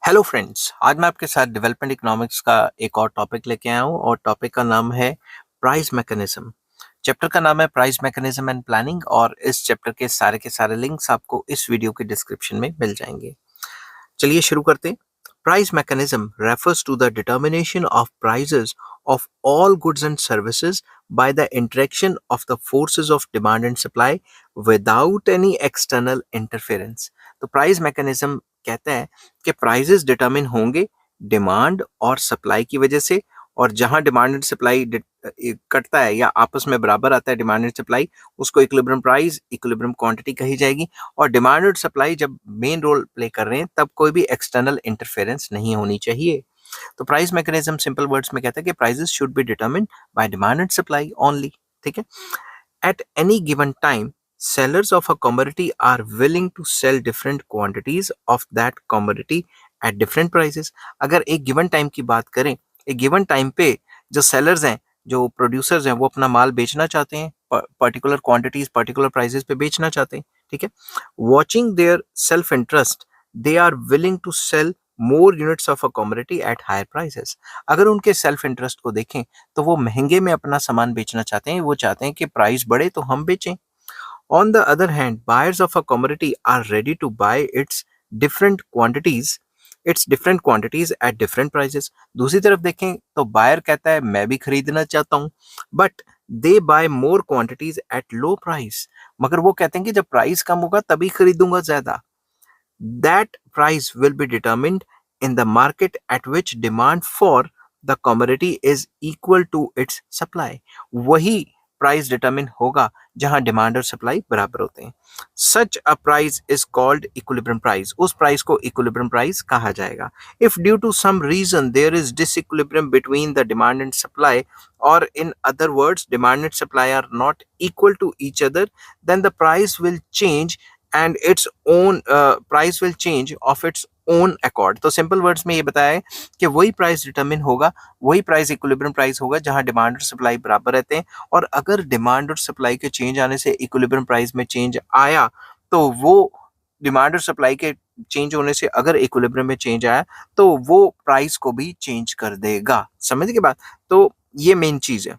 Hello friends, आज मैं आपके साथ डेवलपमेंट इकोनॉमिक्स का एक और टॉपिक लेके आया हूँ और टॉपिक का नाम है प्राइस मैकेनिज्म। चैप्टर का नाम है प्राइस मैकेनिज्म एंड प्लानिंग और इस चैप्टर के सारे लिंक्स आपको इस वीडियो के डिस्क्रिप्शन में मिल जाएंगे। चलिए शुरू करते हैं। Price mechanism refers to the determination of prices of all goods and services by the interaction of the forces of demand and supply without any external interference। तो प्राइस मैकेनिज्म कहता है कि प्राइसेस डिटरमिन होंगे demand और supply की वजह से, और जहां डिमांड एंड सप्लाई कटता है या आपस में बराबर आता है डिमांड एंड सप्लाई, उसको इक्विलिब्रियम प्राइस इक्विलिब्रियम क्वांटिटी कही जाएगी। और डिमांड और सप्लाई जब मेन रोल प्ले कर रहे हैं तब कोई भी एक्सटर्नल इंटरफेरेंस नहीं होनी चाहिए। तो प्राइस मैकेनिज्म सिंपल वर्ड्स में कहता है कि prices should be determined bye demand and supply only. ठीक है। At any given time sellers of a commodity are willing to sell different quantities of that commodity at different prices। अगर एक given time की बात करें, एक given time पे जो सेलर्स हैं, जो प्रोड्यूसर्स हैं, वो अपना माल बेचना चाहते हैं, पर्टिकुलर क्वांटिटीज पर्टिकुलर प्राइसेस पे बेचना चाहते हैं। ठीक है। Watching their self interest they are willing to sell more units of a commodity at higher prices. अगर उनके सेल्फ इंटरेस्ट को देखें तो वो महंगे में अपना सामान बेचना चाहते हैं, वो चाहते हैं कि प्राइस बढ़े तो हम बेचें। On the other hand, buyers of a commodity are ready to buy different quantities, its different quantities at different prices। दूसरी तरफ देखें तो बायर कहता है मैं भी खरीदना चाहता हूँ, but they buy more quantities at low price. मगर वो कहते हैं कि जब प्राइस कम होगा तभी खरीदूंगा ज्यादा। That price will be determined in the market at which demand for the commodity is equal to its supply। वही प्राइस डिटरमिन होगा जहां डिमांड और सप्लाई बराबर होते हैं। Such a price is called equilibrium price. उस प्राइस को equilibrium price कहा जाएगा। If due to some reason there is disequilibrium between the demand and supply, और in other words demand and supply are not equal to each other, then the price will change and its own price will change of its own accord. तो simple words में ये बताया है कि वही price determine होगा, वही price equilibrium price होगा जहां डिमांड और सप्लाई बराबर रहते हैं। और अगर डिमांड और सप्लाई के चेंज आने से इक्विलिब्रियम प्राइस में चेंज आया तो वो डिमांड और सप्लाई के चेंज होने से अगर इक्विलिब्रियम में चेंज आया तो वो प्राइस को भी चेंज कर देगा। समझ के बाद तो ये मेन चीज है।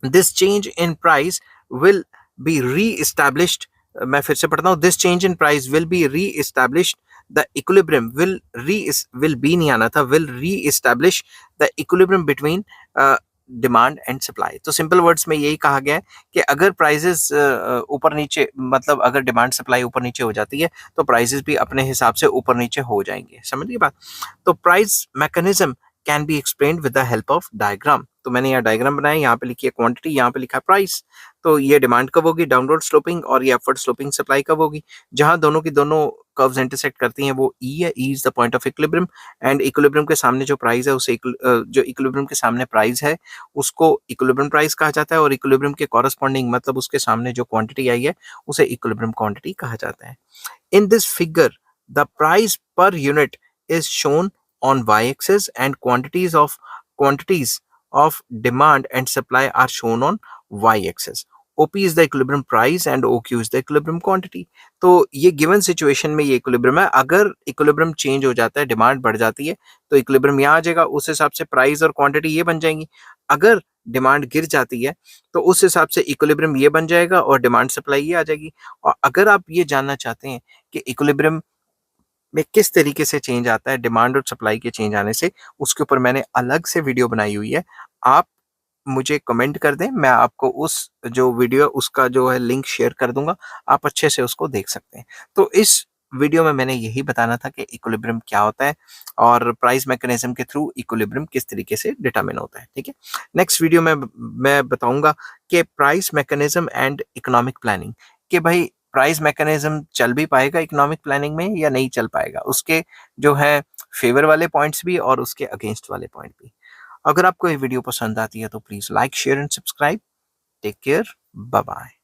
This change in price will be reestablished. मैं फिर से पढ़ता हूँ। This change in price will be reestablished the equilibrium will be नहीं आना था, will reestablish the equilibrium between demand and supply. तो सिंपल वर्ड्स में यही कहा गया है कि अगर प्राइसेस ऊपर नीचे, मतलब अगर डिमांड सप्लाई ऊपर नीचे हो जाती है तो प्राइसेस भी अपने हिसाब से ऊपर नीचे हो जाएंगे। समझ गए बात। तो price mechanism can be explained with the help of diagram. तो मैंने यहाँ डायग्राम बनाया, यहाँ पे लिखी है क्वांटिटी, यहाँ पे लिखा है प्राइस। तो ये डिमांड कब होगी, डाउनवर्ड स्लोपिंग, और ये अपवर्ड स्लोपिंग सप्लाई कब होगी। जहां दोनों की दोनों कर्व्स इंटरसेक्ट करती हैं वो ई है, E is the point of equilibrium. And equilibrium के सामने जो प्राइस है उसे जो इक्विलिब्रियम के सामने प्राइस है उसको इक्विलिब्रियम प्राइस कहा जाता है, और इक्विलिब्रियम के कॉरस्पॉन्डिंग मतलब उसके सामने जो क्वांटिटी आई है उसे इक्विलिब्रियम क्वांटिटी कहा जाता है। In this figure the price per unit is shown on y-axis and quantities of demand and supply are shown on y-axis। OP is the equilibrium price and OQ is the equilibrium quantity। तो ये given situation में ये equilibrium है। अगर equilibrium change हो जाता है, demand बढ़ जाती है तो इक्विलिब्रियम यहाँ आ जाएगा, उस हिसाब से प्राइस और क्वांटिटी ये बन जाएंगी। अगर डिमांड गिर जाती है तो उस हिसाब से इक्विलिब्रियम ये बन जाएगा और डिमांड सप्लाई ये आ जाएगी। और अगर आप ये जानना चाहते हैं कि इक्विलिब्रियम में किस तरीके से चेंज आता है डिमांड और सप्लाई के चेंज आने से, उसके ऊपर मैंने अलग से वीडियो बनाई हुई है। आप मुझे कमेंट कर दें, मैं आपको उस जो वीडियो उसका जो है लिंक शेयर कर दूंगा, आप अच्छे से उसको देख सकते हैं। तो इस वीडियो में मैंने यही बताना था कि इक्विलिब्रियम क्या होता है और प्राइस मैकेनिज्म के थ्रू इक्विलिब्रियम किस तरीके से डिटरमिन होता है। ठीक है। नेक्स्ट वीडियो में मैं बताऊंगा कि price mechanism and economic planning, कि भाई प्राइस मैकेनिज्म चल भी पाएगा इकोनॉमिक प्लानिंग में या नहीं चल पाएगा, उसके जो है फेवर वाले पॉइंट्स भी और उसके अगेंस्ट वाले पॉइंट भी। अगर आपको ये वीडियो पसंद आती है तो please like share and subscribe. Take care, bye bye.